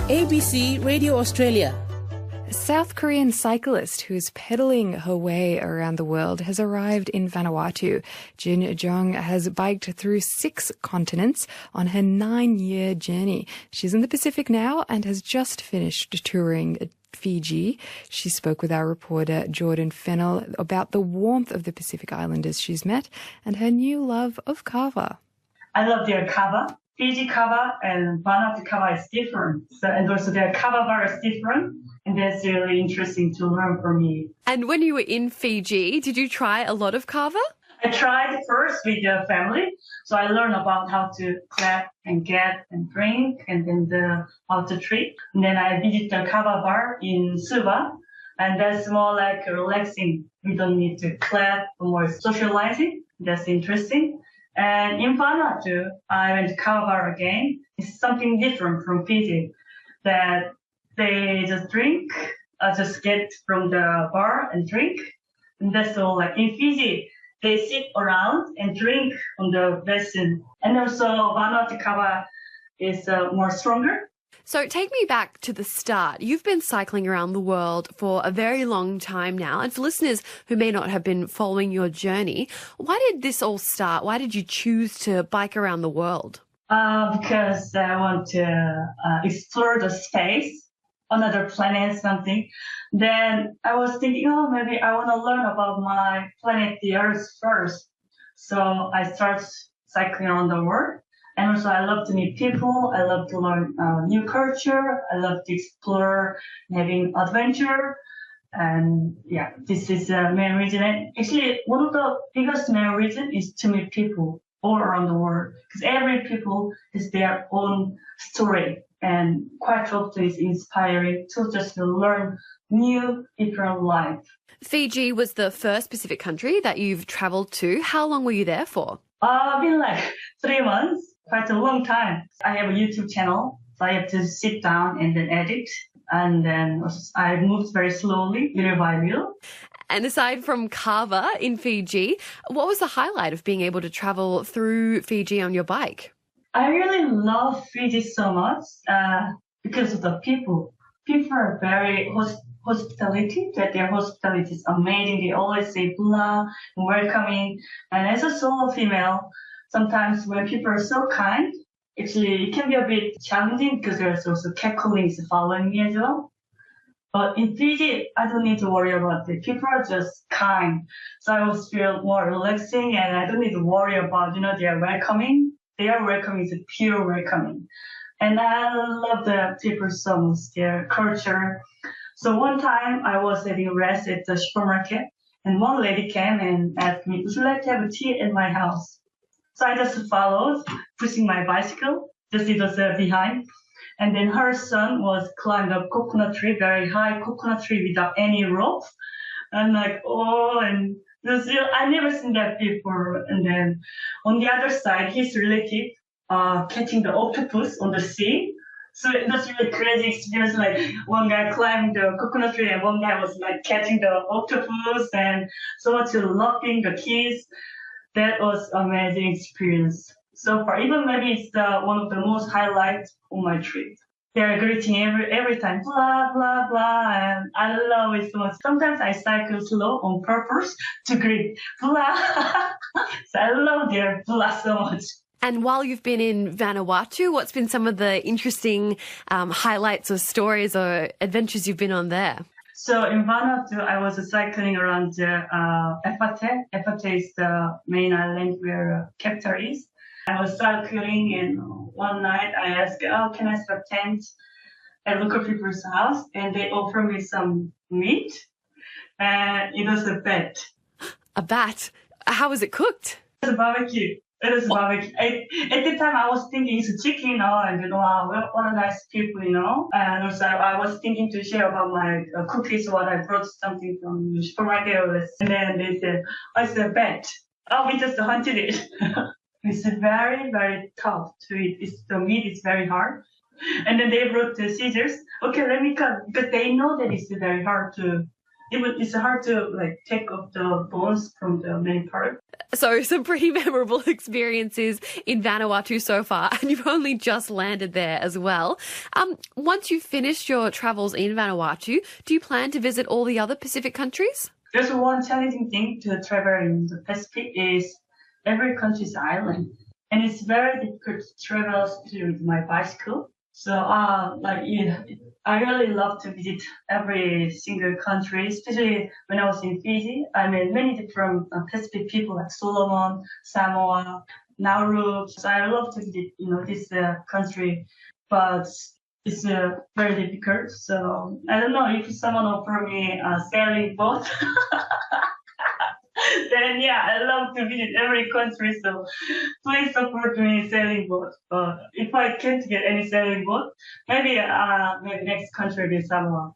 ABC Radio Australia. A South Korean cyclist who's pedaling her way around the world has arrived in Vanuatu. Jin Jong has biked through 6 continents on her 9-year journey. She's in the Pacific now and has just finished touring Fiji. She spoke with our reporter Jordan Fennell about the warmth of the Pacific Islanders she's met and her new love of Kava. I love their Kava. Fiji Kava and Vanuatu Kava is different. And also their Kava bar is different. And that's really interesting to learn for me. And when you were in Fiji, did you try a lot of Kava? I tried first with the family. So I learned about how to clap and get and drink and then how to treat. And then I visited the Kava bar in Suva. And that's more like relaxing. We don't need to clap or more socializing. That's interesting. And in Vanuatu, I went to Kava bar again. It's something different from Fiji, that they just drink, just get from the bar and drink. And that's all. Like in Fiji, they sit around and drink on the basin. And also Vanuatu Kava is more stronger. So take me back to the start. You've been cycling around the world for a very long time now. And for listeners who may not have been following your journey, why did this all start? Why did you choose to bike around the world? Because I want to explore the space, another planet, something. Then I was thinking, maybe I want to learn about my planet, the Earth first. So I started cycling around the world. And also I love to meet people. I love to learn new culture. I love to explore, having adventure. And yeah, this is the main reason. And actually, one of the biggest main reason is to meet people all around the world. Because every people has their own story. And quite often it's inspiring to just learn new, different life. Fiji was the first Pacific country that you've traveled to. How long were you there for? I've been like 3 months. Quite a long time. I have a YouTube channel, so I have to sit down and then edit. And then I moved very slowly, little by little. And aside from Kava in Fiji, what was the highlight of being able to travel through Fiji on your bike? I really love Fiji so much because of the people. People are very hospitality, that their hospitality is amazing. They always say blah, welcoming. And as a solo female, sometimes when people are so kind, actually it can be a bit challenging because there's also catcalling following me as well. But in Fiji, I don't need to worry about it. People are just kind. So I always feel more relaxing and I don't need to worry about, they are welcoming. Their welcoming is a pure welcoming. And I love the people so much, their culture. So one time I was having rest at the supermarket and one lady came and asked me, would you like to have a tea at my house? So I just followed, pushing my bicycle, just it was behind. And then her son was climbed a coconut tree, very high coconut tree without any rope. I'm like, and I never seen that before. And then on the other side, his relative catching the octopus on the sea. So it was really crazy experience. Like one guy climbed the coconut tree and one guy was like catching the octopus and so much laughing, the kids. That was amazing experience so far. Even maybe it's one of the most highlights on my trip. They're greeting every time, blah, blah, blah, and I love it so much. Sometimes I cycle slow on purpose to greet, blah. So I love their blah so much. And while you've been in Vanuatu, what's been some of the interesting highlights or stories or adventures you've been on there? So in Vanuatu, I was cycling around Efate. Efate is the main island where capital is. I was cycling and one night I asked, can I set a tent at local people's house? And they offered me some meat. And it was a bat. A bat? How was it cooked? It was a barbecue. It was barbecue. At the time, I was thinking it's chicken, and what a nice people, And also, I was thinking to share about my cookies, what I brought something from the supermarket. And then they said, it's a bat. We just hunted it. It's very, very tough to eat. The meat is very hard. And then they brought the scissors. Okay, let me cut, because they know that it's very hard to even it's hard to like take off the bones from the main part. So some pretty memorable experiences in Vanuatu so far, and you've only just landed there as well. Once you've finished your travels in Vanuatu, do you plan to visit all the other Pacific countries? There's one challenging thing to travel in the Pacific is every country's island, and it's very difficult to travel, especially with my bicycle. So, I really love to visit every single country, especially when I was in Fiji. I met many different Pacific people like Solomon, Samoa, Nauru. So I love to visit, this country, but it's very difficult. So I don't know if someone offer me a sailing boat. Then yeah, I love to visit every country, so please support me sailing boat. But if I can't get any sailing boat, maybe next country will be Samoa.